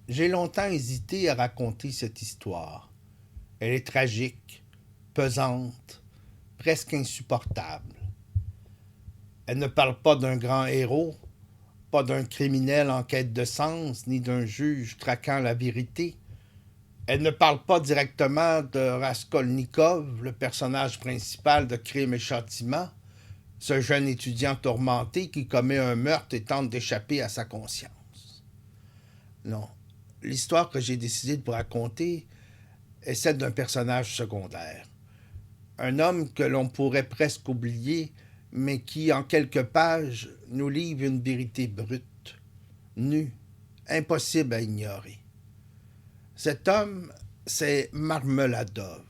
J'ai longtemps hésité à raconter cette histoire. Elle est tragique, pesante, presque insupportable. Elle ne parle pas d'un grand héros, pas d'un criminel en quête de sens, ni d'un juge traquant la vérité. Elle ne parle pas directement de Raskolnikov, le personnage principal de Crime et Châtiment, ce jeune étudiant tourmenté qui commet un meurtre et tente d'échapper à sa conscience. Non, l'histoire que j'ai décidé de vous raconter est celle d'un personnage secondaire. Un homme que l'on pourrait presque oublier, mais qui, en quelques pages, nous livre une vérité brute, nue, impossible à ignorer. Cet homme, c'est Marmeladov,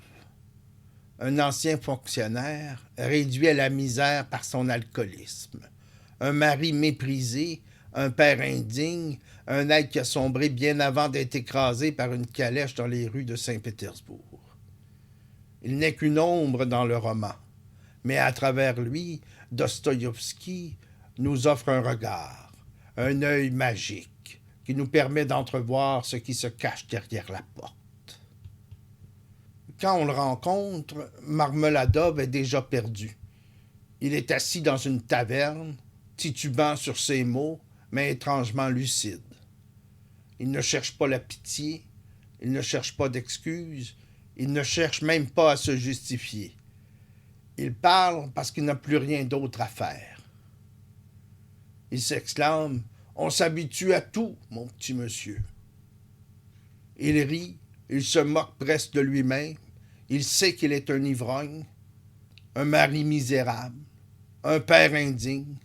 un ancien fonctionnaire réduit à la misère par son alcoolisme, un mari méprisé, un père indigne, un être qui a sombré bien avant d'être écrasé par une calèche dans les rues de Saint-Pétersbourg. Il n'est qu'une ombre dans le roman, mais à travers lui, Dostoïevski nous offre un regard, un œil magique qui nous permet d'entrevoir ce qui se cache derrière la porte. Quand on le rencontre, Marmeladov est déjà perdu. Il est assis dans une taverne, titubant sur ses mots, mais étrangement lucide. Il ne cherche pas la pitié, il ne cherche pas d'excuses, il ne cherche même pas à se justifier. Il parle parce qu'il n'a plus rien d'autre à faire. Il s'exclame « On s'habitue à tout, mon petit monsieur ». Il rit, il se moque presque de lui-même, il sait qu'il est un ivrogne, un mari misérable, un père indigne,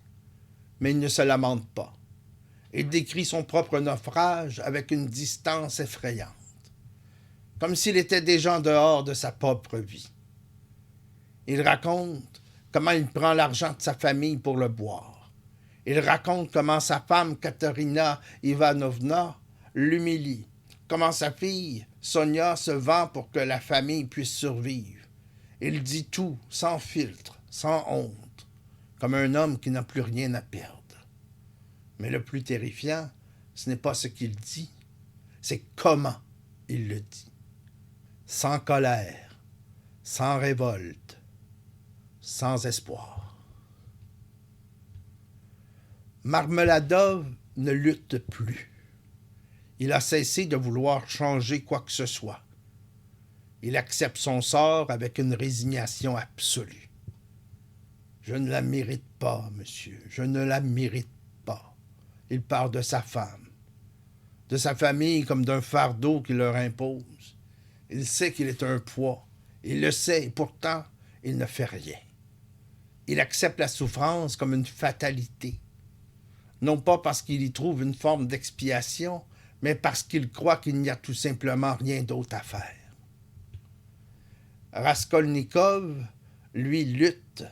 mais il ne se lamente pas. Il décrit son propre naufrage avec une distance effrayante, comme s'il était déjà en dehors de sa propre vie. Il raconte comment il prend l'argent de sa famille pour le boire. Il raconte comment sa femme, Katerina Ivanovna, l'humilie, comment sa fille, Sonia, se vend pour que la famille puisse survivre. Il dit tout, sans filtre, sans honte, comme un homme qui n'a plus rien à perdre. Mais le plus terrifiant, ce n'est pas ce qu'il dit, c'est comment il le dit. Sans colère, sans révolte, sans espoir. Marmeladov ne lutte plus. Il a cessé de vouloir changer quoi que ce soit. Il accepte son sort avec une résignation absolue. Je ne la mérite pas, monsieur, je ne la mérite pas. Il parle de sa femme, de sa famille comme d'un fardeau qu'il leur impose. Il sait qu'il est un poids, il le sait, et pourtant, il ne fait rien. Il accepte la souffrance comme une fatalité, non pas parce qu'il y trouve une forme d'expiation, mais parce qu'il croit qu'il n'y a tout simplement rien d'autre à faire. Raskolnikov, lui, lutte.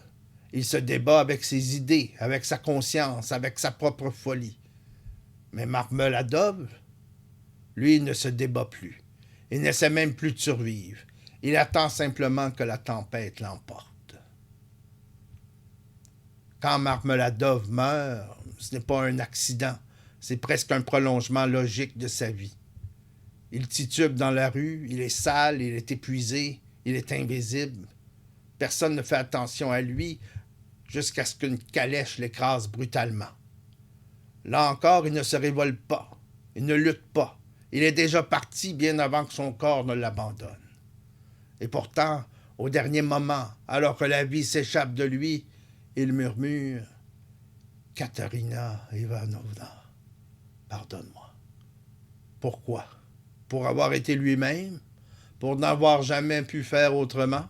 Il se débat avec ses idées, avec sa conscience, avec sa propre folie. Mais Marmeladov, lui, ne se débat plus. Il n'essaie même plus de survivre. Il attend simplement que la tempête l'emporte. Quand Marmeladov meurt, ce n'est pas un accident, c'est presque un prolongement logique de sa vie. Il titube dans la rue, il est sale, il est épuisé, il est invisible. Personne ne fait attention à lui jusqu'à ce qu'une calèche l'écrase brutalement. Là encore, il ne se révolte pas, il ne lutte pas. Il est déjà parti bien avant que son corps ne l'abandonne. Et pourtant, au dernier moment, alors que la vie s'échappe de lui, il murmure « Katerina Ivanovna, pardonne-moi. » Pourquoi? Pour avoir été lui-même? Pour n'avoir jamais pu faire autrement?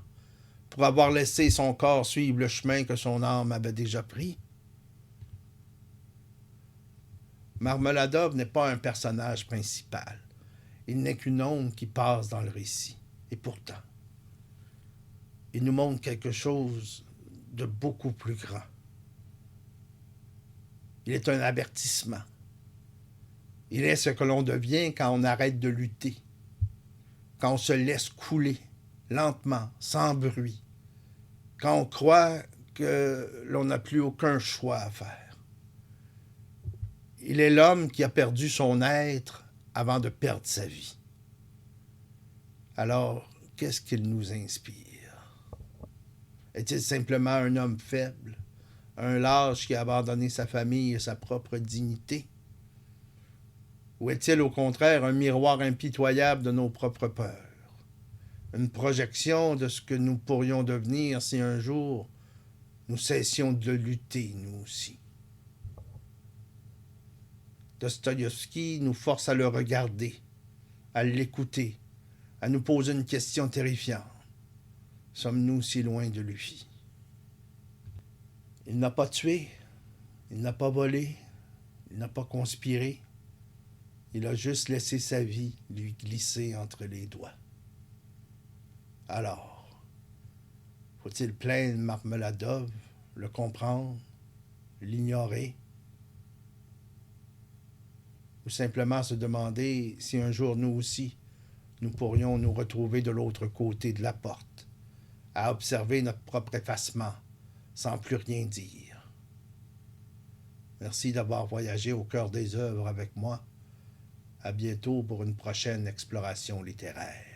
Pour avoir laissé son corps suivre le chemin que son âme avait déjà pris? Marmeladov n'est pas un personnage principal. Il n'est qu'une ombre qui passe dans le récit. Et pourtant, il nous montre quelque chose de beaucoup plus grand. Il est un avertissement. Il est ce que l'on devient quand on arrête de lutter, quand on se laisse couler, lentement, sans bruit, quand on croit que l'on n'a plus aucun choix à faire. Il est l'homme qui a perdu son être avant de perdre sa vie. Alors, qu'est-ce qu'il nous inspire? Est-il simplement un homme faible, un lâche qui a abandonné sa famille et sa propre dignité? Ou est-il au contraire un miroir impitoyable de nos propres peurs? Une projection de ce que nous pourrions devenir si un jour nous cessions de lutter, nous aussi. Dostoïevski nous force à le regarder, à l'écouter, à nous poser une question terrifiante. Sommes-nous si loin de lui? Il n'a pas tué, il n'a pas volé, il n'a pas conspiré. Il a juste laissé sa vie lui glisser entre les doigts. Alors, faut-il plaindre Marmeladov, le comprendre, l'ignorer? Ou simplement se demander si un jour nous aussi, nous pourrions nous retrouver de l'autre côté de la porte, à observer notre propre effacement, sans plus rien dire. Merci d'avoir voyagé au cœur des œuvres avec moi. À bientôt pour une prochaine exploration littéraire.